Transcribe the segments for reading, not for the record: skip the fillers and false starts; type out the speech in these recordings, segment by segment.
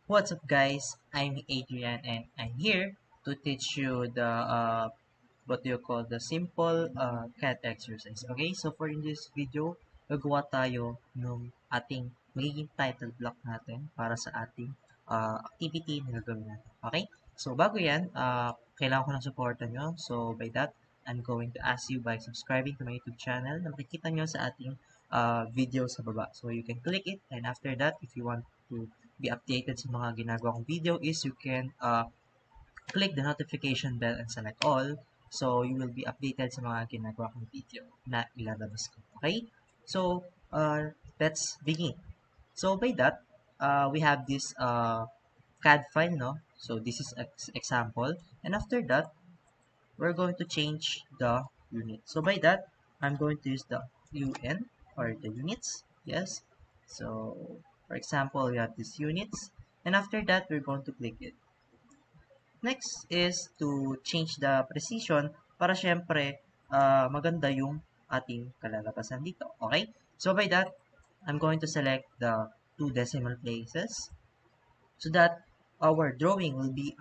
What's up, guys? I'm Adrian and I'm here to teach you the what do you call the simple cat exercise. Okay, so for in this video, gagawa tayo ng ating magiging title block natin para sa ating activity na gagawin natin. Okay, so bago yan, kailangan ko ng supportan nyo. So by that, I'm going to ask you by subscribing to my YouTube channel na makikita nyo sa ating video sa baba. So you can click it, and after that, if you want to be updated sa mga ginagawa kong video is you can click the notification bell and select all, so you will be updated sa mga ginagawa kong video na ilalabas ko. Okay? So, let's begin. So, by that, we have this CAD file, no? So, this is example. And after that, we're going to change the unit. So, by that, I'm going to use the UN or the units. Yes. So, for example, we have these units. And after that, we're going to click it. Next is to change the precision para syempre maganda yung ating kalalabasan dito. Okay? So by that, I'm going to select the 2 decimal places so that our drawing will be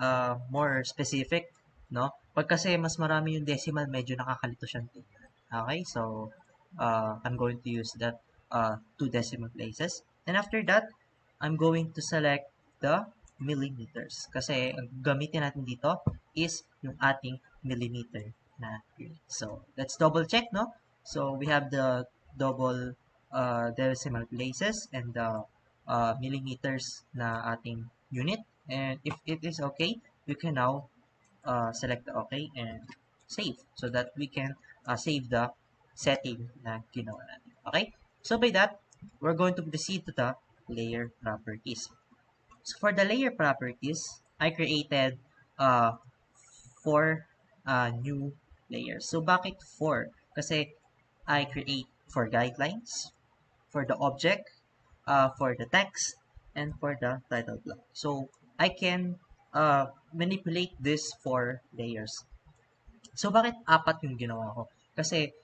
more specific, no? Pag kasi mas marami yung decimal, medyo nakakalito siyang tingnan. Okay? So, I'm going to use that 2 decimal places. And after that, I'm going to select the millimeters. Kasi ang gamitin natin dito is yung ating millimeter na unit. So, let's double check, no? So, we have the double decimal places and the millimeters na ating unit. And if it is okay, you can now select the okay and save so that we can save the setting na ginawa natin. Okay? So, by that, we're going to proceed to the layer properties. So for the layer properties, I created 4 new layers. So bakit 4? Kasi I create 4 guidelines for the object, for the text, and for the title block. So I can manipulate these 4 layers. So bakit 4 yung ginawa ko? Kasi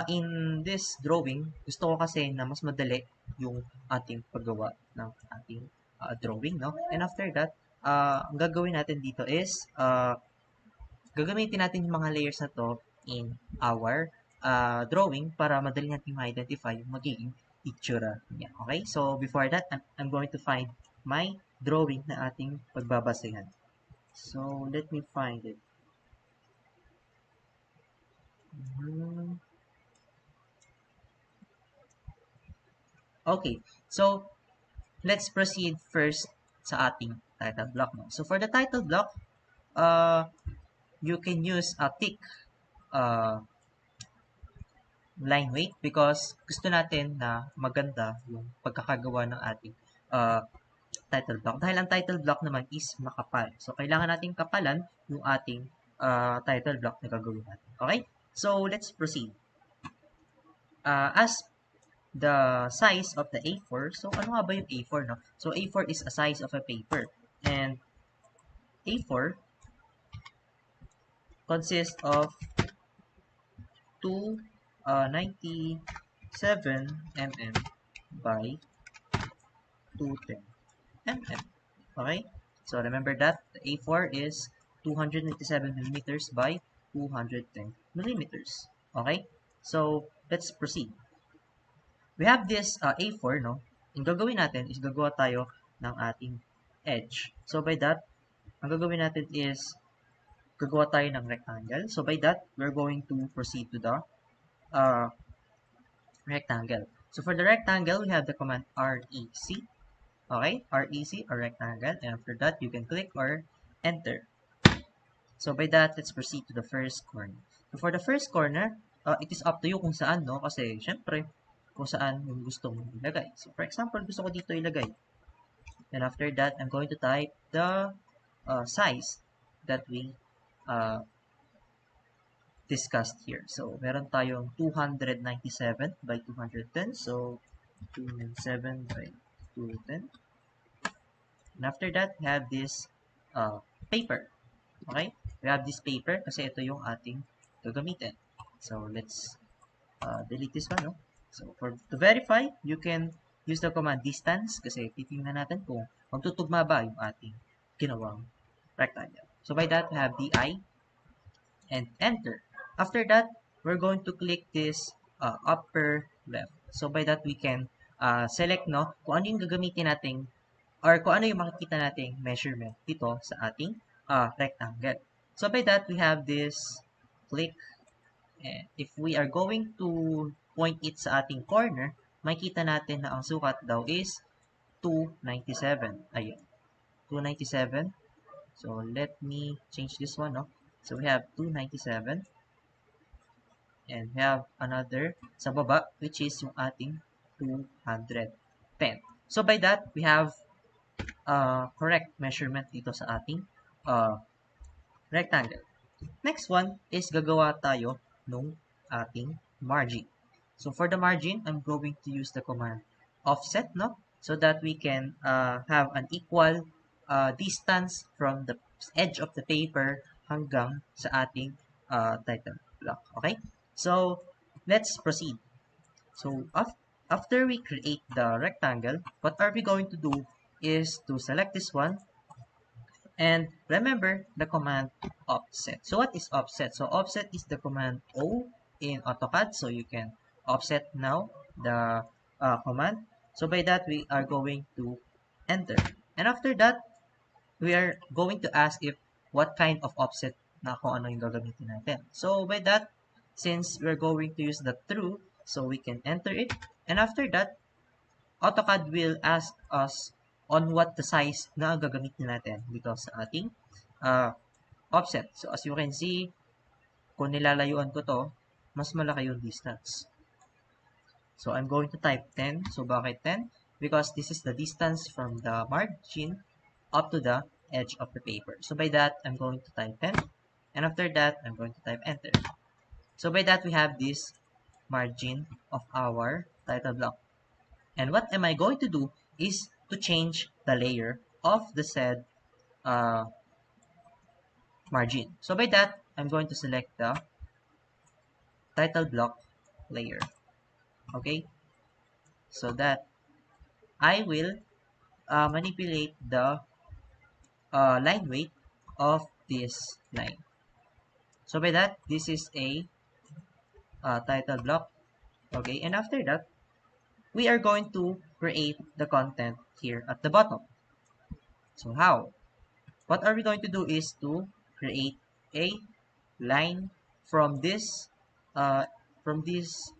in this drawing, gusto ko kasi na mas madali yung ating paggawa ng ating drawing, no? And after that, ang gagawin natin dito is, gagamitin natin yung mga layers na to in our drawing para madali natin ma-identify yung magiging itsura niya. Okay? So, before that, I'm going to find my drawing na ating pagbabasehan. So, let me find it. Okay, so let's proceed first sa ating title block. No? So for the title block, you can use a thick line weight because gusto natin na maganda yung pagkakagawa ng ating title block. Dahil ang title block naman is makapal. So kailangan nating kapalan yung ating title block na gagawin natin. Okay? So let's proceed. As the size of the A4. So, ano nga ba yung A4, no? So, A4 is a size of a paper. And A4 consists of 297 mm by 210 mm. Okay? So, remember that the A4 is 297 millimeters by 210 millimeters. Okay? So, let's proceed. We have this A4, no? Ang gagawin natin is gagawa tayo ng ating edge. So, by that, ang gagawin natin is gagawa tayo ng rectangle. So, by that, we're going to proceed to the rectangle. So, for the rectangle, we have the command REC. Okay? REC or rectangle. And after that, you can click or enter. So, by that, let's proceed to the first corner. So, for the first corner, it is up to you kung saan, no? Kasi, syempre, kung saan yung gusto mong ilagay. So, for example, gusto ko dito ilagay. And after that, I'm going to type the size that we discussed here. So, meron tayong 297 by 210. So, 297 by 210. And after that, we have this paper. Okay? We have this paper kasi ito yung ating gagamitin. So, let's delete this one, no? So, to verify, you can use the command distance kasi titingnan natin kung magtutugma ba yung ating ginawang rectangle. So by that, we have DI and enter. After that, we're going to click this upper left. So by that, we can select no kung ano yung gagamitin nating or kung ano yung makikita nating measurement dito sa ating rectangle. So by that, we have this click. And if we are going to point it sa ating corner, makikita natin na ang sukat daw is 297. Ayun, 297. So let me change this one, no? So we have 297. And we have another sa baba, which is yung ating 210. So by that, we have correct measurement dito sa ating rectangle. Next one is gagawa tayo nung ating margin. So for the margin, I'm going to use the command offset, no? So that we can have an equal distance from the edge of the paper hanggang sa ating title block. Okay? So let's proceed. So after we create the rectangle, what are we going to do is to select this one. And remember the command offset. So what is offset? So offset is the command O in AutoCAD. So you can offset now the command. So by that, we are going to enter. And after that, we are going to ask if what kind of offset na kung ano yung gagamitin natin. So by that, since we're going to use the true, so we can enter it. And after that, AutoCAD will ask us on what the size na gagamitin natin dito sa ating offset. So as you can see, kung nilalayuan ko to, mas malaki yung distance. So I'm going to type 10. So bakit 10? Because this is the distance from the margin up to the edge of the paper. So by that, I'm going to type 10. And after that, I'm going to type enter. So by that, we have this margin of our title block. And what am I going to do is to change the layer of the said margin. So by that, I'm going to select the title block layer. Okay? So that I will manipulate the line weight of this line. So by that, this is a title block. Okay? And after that, we are going to create the content here at the bottom. So how? What are we going to do is to create a line from this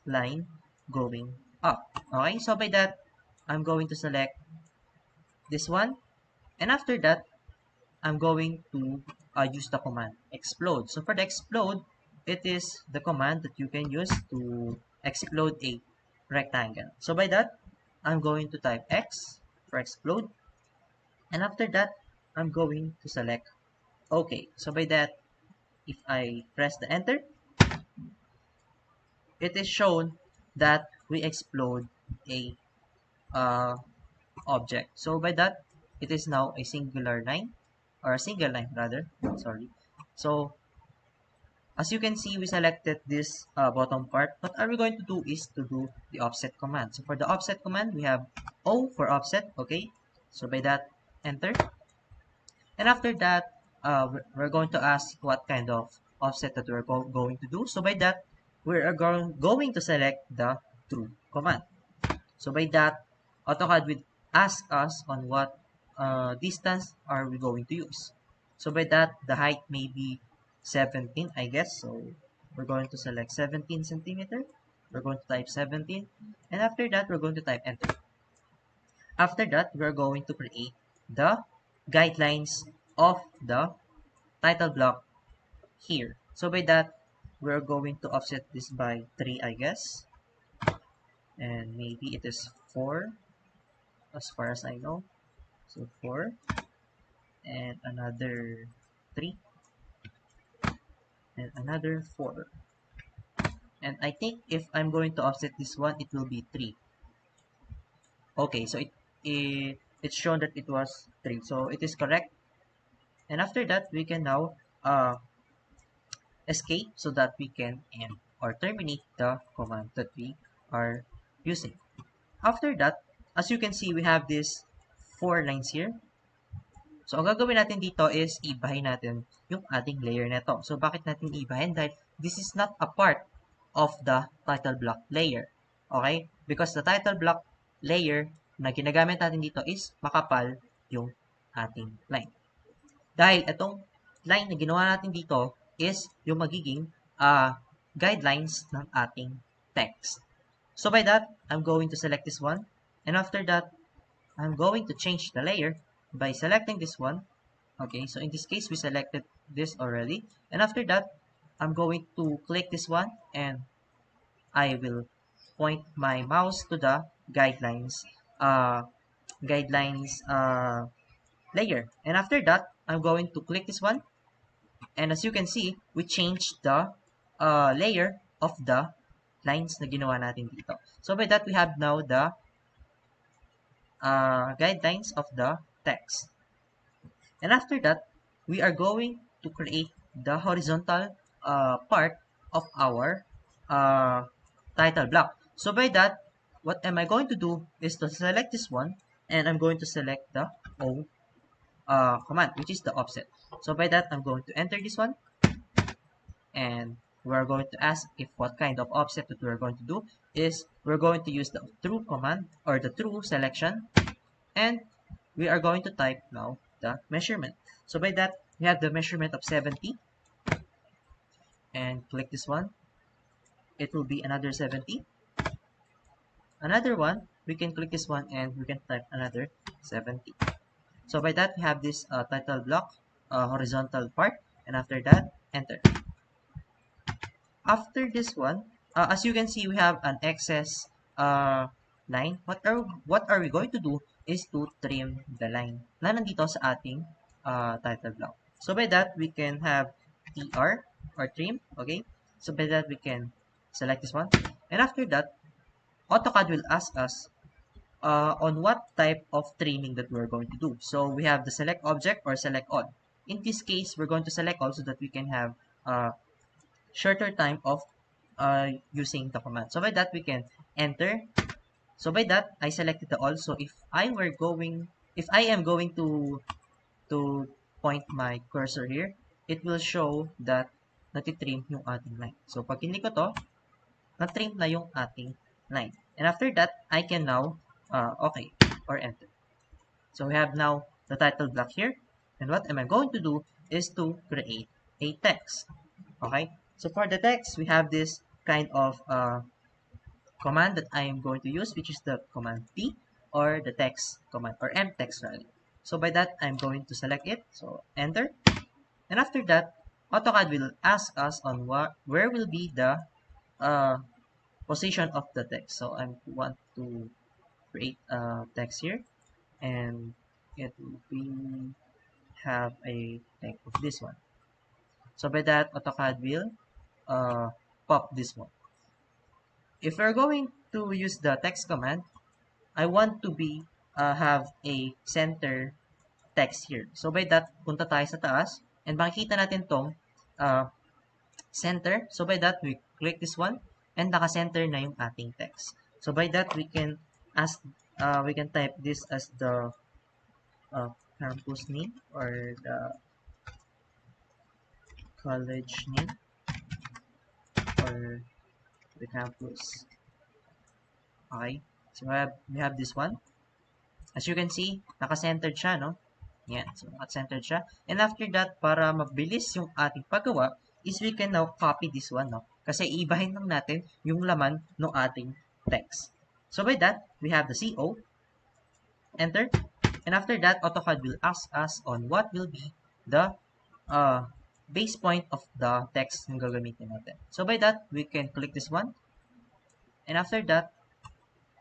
line going up. Okay, so by that, I'm going to select this one, and after that, I'm going to use the command explode. So for the explode, it is the command that you can use to explode a rectangle. So by that, I'm going to type X for explode, and after that, I'm going to select OK. So by that, if I press the enter, it is shown that we explode a object. So by that, it is now a singular line, or a single line rather, sorry. So as you can see, we selected this bottom part. What are we going to do is to do the offset command. So for the offset command, we have O for offset, okay? So by that, enter. And after that, we're going to ask what kind of offset that we're going to do. So by that, we're going to select the true command. So by that, AutoCAD will ask us on what distance are we going to use. So by that, the height may be 17, I guess. So we're going to select 17 centimeter. We're going to type 17. And after that, we're going to type enter. After that, we're going to create the guidelines of the title block here. So by that, we're going to offset this by 3, I guess. And maybe it is 4 as far as I know. So 4 and another 3 and another 4. And I think if I'm going to offset this one, it will be 3. Okay, so it's shown that it was 3. So it is correct. And after that, we can now escape so that we can end or terminate the command that we are using. After that, as you can see, we have this 4 lines here. So, ang gagawin natin dito is ibahin natin yung ating layer neto. So, bakit natin ibahin? Dahil this is not a part of the title block layer. Okay? Because the title block layer na ginagamit natin dito is makapal yung ating line. Dahil itong line na ginawa natin dito is yung magiging guidelines ng ating text. So by that, I'm going to select this one. And after that, I'm going to change the layer by selecting this one. Okay, so in this case, we selected this already. And after that, I'm going to click this one and I will point my mouse to the guidelines layer. And after that, I'm going to click this one. And as you can see, we changed the layer of the lines na ginawa natin dito. So by that, we have now the guidelines of the text. And after that, we are going to create the horizontal part of our title block. So by that, what am I going to do is to select this one, and I'm going to select the O command, which is the offset. So by that, I'm going to enter this one, and we're going to ask if what kind of offset that we're going to do is we're going to use the true command or the true selection, and we are going to type now the measurement. So by that, we have the measurement of 70, and click this one. It will be another 70. Another one, we can click this one and we can type another 70. So by that, we have this title block horizontal part, and after that, enter. After this one, as you can see, we have an excess line. What are we going to do is to trim the line na nandito sa ating title block. So by that, we can have TR or trim. Okay. So by that, we can select this one, and after that, AutoCAD will ask us on what type of trimming that we're going to do. So we have the select object or select all. In this case, we're going to select all so that we can have shorter time of using the command. So by that, we can enter. So by that, I selected the all. So if I am going to point my cursor here, it will show that natitrim yung ating line. So pag hindi ko to, natrim na yung ating line. And after that, I can now okay or enter. So we have now the title block here. And what am I going to do is to create a text. Okay. So for the text, we have this kind of command that I am going to use, which is the command P or the text command or M text rather. So by that, I'm going to select it. So enter. And after that, AutoCAD will ask us on where will be the position of the text. So I want to create a text here, and it will be have a type of this one. So by that, AutoCAD will pop this one. If we're going to use the text command, I want to be have a center text here. So by that, punta tayo sa taas, and makikita natin tong center. So by that, we click this one, and naka-center na yung ating text. So by that, we can type this as the campus name or the college name or the campus. Okay, so we have this one. As you can see, naka-centered siya, no? Yan, so naka-centered siya. And after that, para mabilis yung ating paggawa, is we can now copy this one, no? Kasi ibahin lang natin yung laman ng ating text. So by that, we have the CO, enter, and after that, AutoCAD will ask us on what will be the base point of the text na gagamitin natin. So by that, we can click this one, and after that,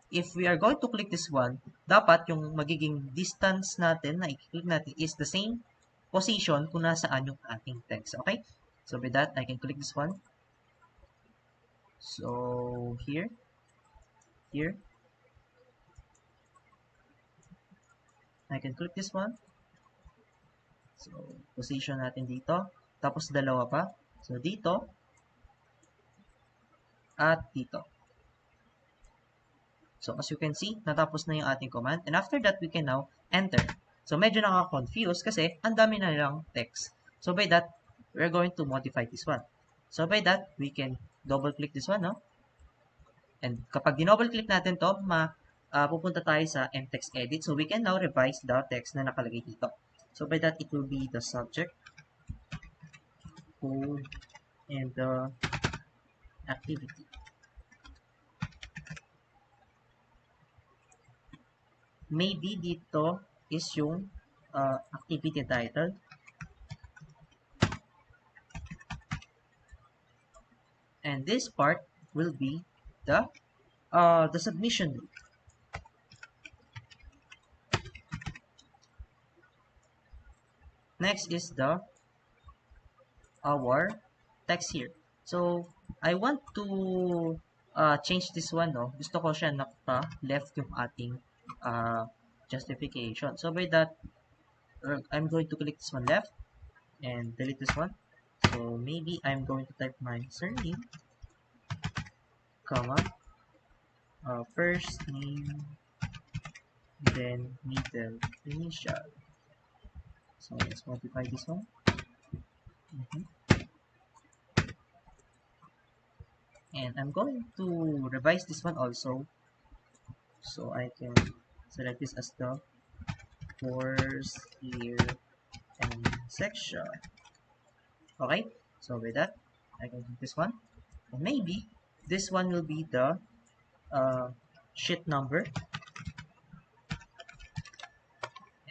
if we are going to click this one, dapat yung magiging distance natin na i-click natin is the same position kung nasaan yung ating text. Okay? So with that, I can click this one. So here, I can click this one. So position natin dito. Tapos dalawa pa. So dito at dito. So, as you can see, natapos na yung ating command. And after that, we can now enter. So, medyo nakaka-confuse kasi ang dami na lang text. So, by that, we're going to modify this one. So, by that, we can double-click this one, no? And kapag dinouble-click natin to, pupunta tayo sa mtext edit. So, we can now revise the text na nakalagay dito. So, by that, it will be the subject, code, and the activity. Maybe dito is yung activity title. And this part will be the submission date. Next is the our text here. So, I want to change this one, no? Gusto ko siya naka-left yung ating justification. So, by that, I'm going to click this one left and delete this one. So, maybe I'm going to type my surname, comma, first name, then middle initial. So, let's modify this one. And I'm going to revise this one also. So, I can select this as the course year and section. Okay, so with that, I can do this one. And maybe this one will be the sheet number.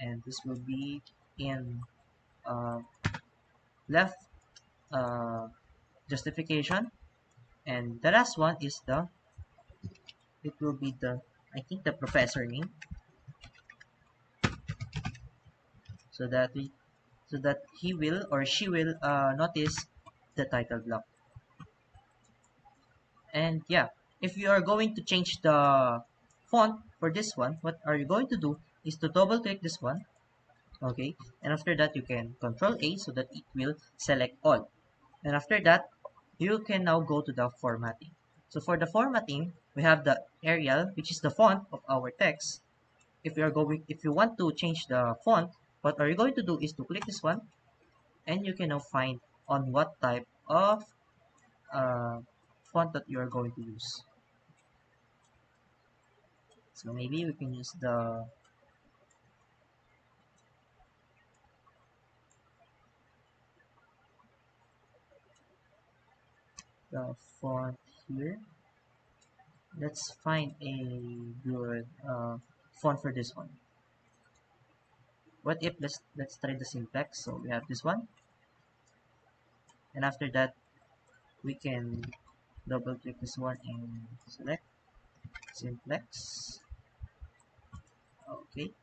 And this will be in left justification. And the last one is it will be I think the professor name. So that he will or she will notice the title block. And yeah, if you are going to change the font for this one, what are you going to do is to double click this one, okay, and after that you can Control A so that it will select all. And after that, you can now go to the formatting. So for the formatting, we have the Arial, which is the font of our text. If you want to change the font, what are you going to do is to click this one, and you can now find on what type of font that you are going to use. So maybe we can use the font here. Let's find a good font for this one. What if let's try the simplex. So we have this one, and after that we can double click this one and select simplex. Okay,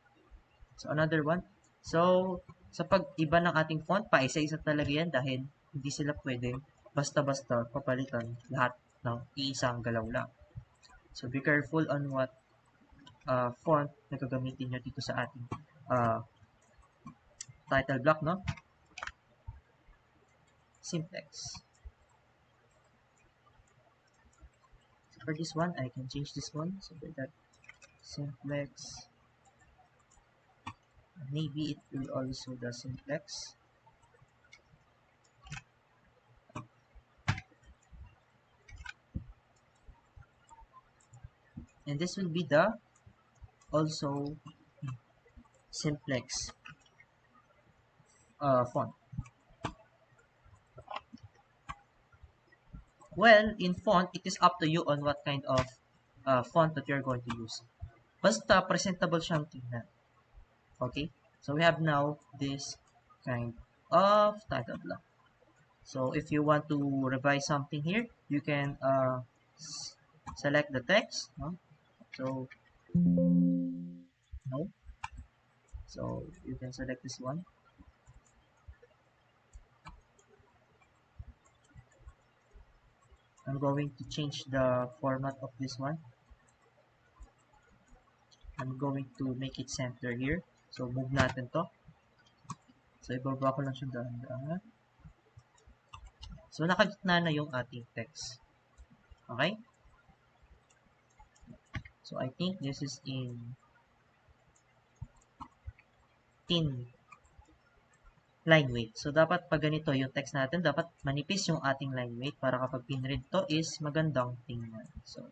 so another one. So sa pag-iba ng ating font, paisa-isa talaga yan dahil hindi sila pwedeng basta-basta papalitan lahat ng iisang galaw lang. So be careful on what font na gagamitin nyo dito sa ating title block, no? Simplex. So for this one, I can change this one. So for that, simplex. Maybe it will also the simplex. And this will be the also simplex font. Well, in font, it is up to you on what kind of font that you're going to use. Basta presentable siyang tingnan. Okay? So we have now this kind of title block. So if you want to revise something here, you can select the text. No? So no. So you can select this one. I'm going to change the format of this one. I'm going to make it center here. So move natin to. So ibaba ko lang siya dahan-dahan. So nakagitna na yung ating text. Okay? So I think this is in thin line weight. So dapat pag ganito yung text natin, dapat manipis yung ating line weight para kapag pinread to is magandang tingnan. So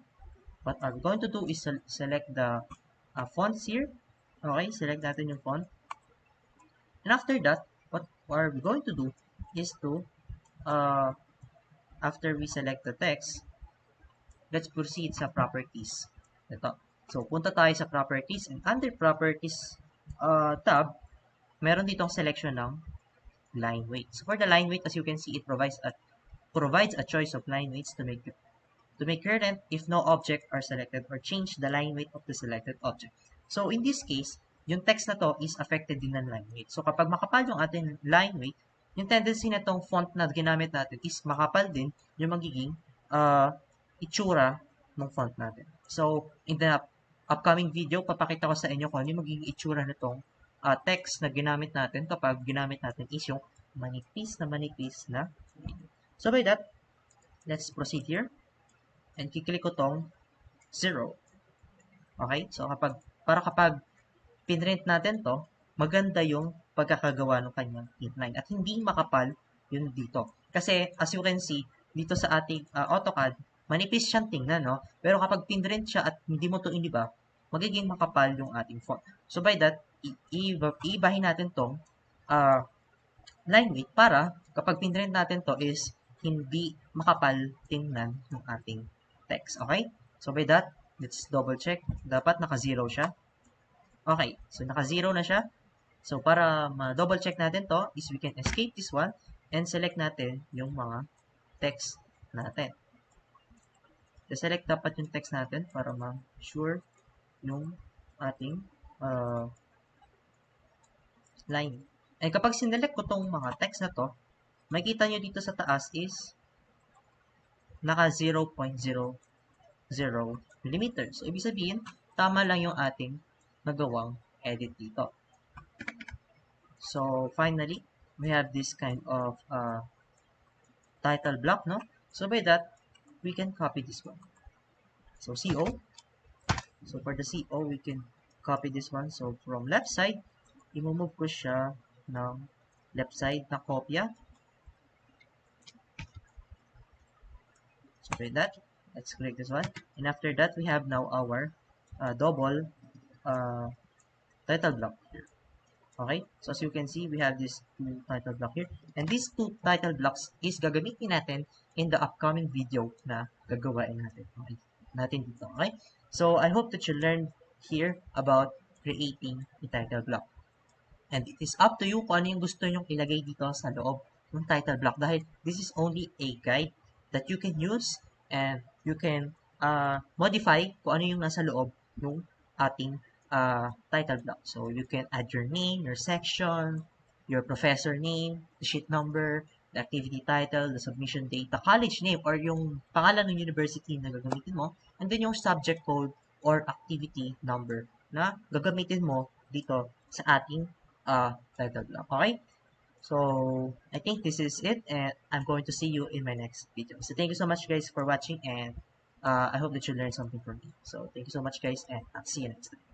what are we going to do is select the fonts here. Okay, select natin yung font. And after that, what are we going to do is to, after we select the text, let's proceed sa properties. Ito. So punta tayo sa properties, and under properties tab, meron ditong selection ng line weight. So for the line weight, as you can see, it provides a choice of line weights to make current if no object are selected or change the line weight of the selected object. So in this case, yung text na to is affected din ng line weight. So kapag makapal yung ating line weight, yung tendency na tong font na ginamit natin is makapal din yung magiging itsura ng font natin. So in the upcoming video, papakita ko sa inyo kung ano yung magiging itsura na tong text na ginamit natin kapag ginamit natin is yung manipis na video. So by that, let's proceed here. And kiklik ko tong 0. Okay? So kapag pinrint natin to, maganda yung pagkakagawa ng kanyang print line at hindi makapal yun dito. Kasi as you can see, dito sa ating AutoCAD, manipis siyang tingnan, no? Pero kapag pinrint siya at hindi mo to iniba, magiging makapal yung ating font. So by that, iibahin natin tong line weight para kapag pinrint natin to is hindi makapal tingnan ng ating text. Okay? So by that, let's double check. Dapat naka-0 siya. Okay. So naka-0 na siya. So para ma-double check natin to is we can escape this one and select natin yung mga text natin. So-select dapat yung text natin para ma-sure yung ating line. And kapag sinelect ko tong mga text na to, makikita nyo dito sa taas is naka 0.00 mm. So, ibig sabihin, tama lang yung ating nagawang edit dito. So, finally, we have this kind of title block, no? So, by that, we can copy this one. So, CO. So, for the CO, we can copy this one. So, from left side, i-move ko siya ng left side na kopya. So, with that, let's click this one. And after that, we have now our double title block here. Okay? So, as you can see, we have this two title block here. And these two title blocks is gagamitin natin in the upcoming video na gagawain natin. Okay? Natin dito. Okay? So, I hope that you learned here about creating a title block. And it is up to you kung ano yung gusto nyong ilagay dito sa loob ng title block. Dahil this is only a guide that you can use and you can modify kung ano yung nasa loob ng ating title block. So, you can add your name, your section, your professor name, the sheet number, the activity title, the submission date, the college name, or yung pangalan ng university na gagamitin mo, and then yung subject code or activity number na gagamitin mo dito sa ating title block. Okay? So, I think this is it, and I'm going to see you in my next video. So, thank you so much, guys, for watching, and I hope that you learned something from me. So, thank you so much, guys, and I'll see you next time.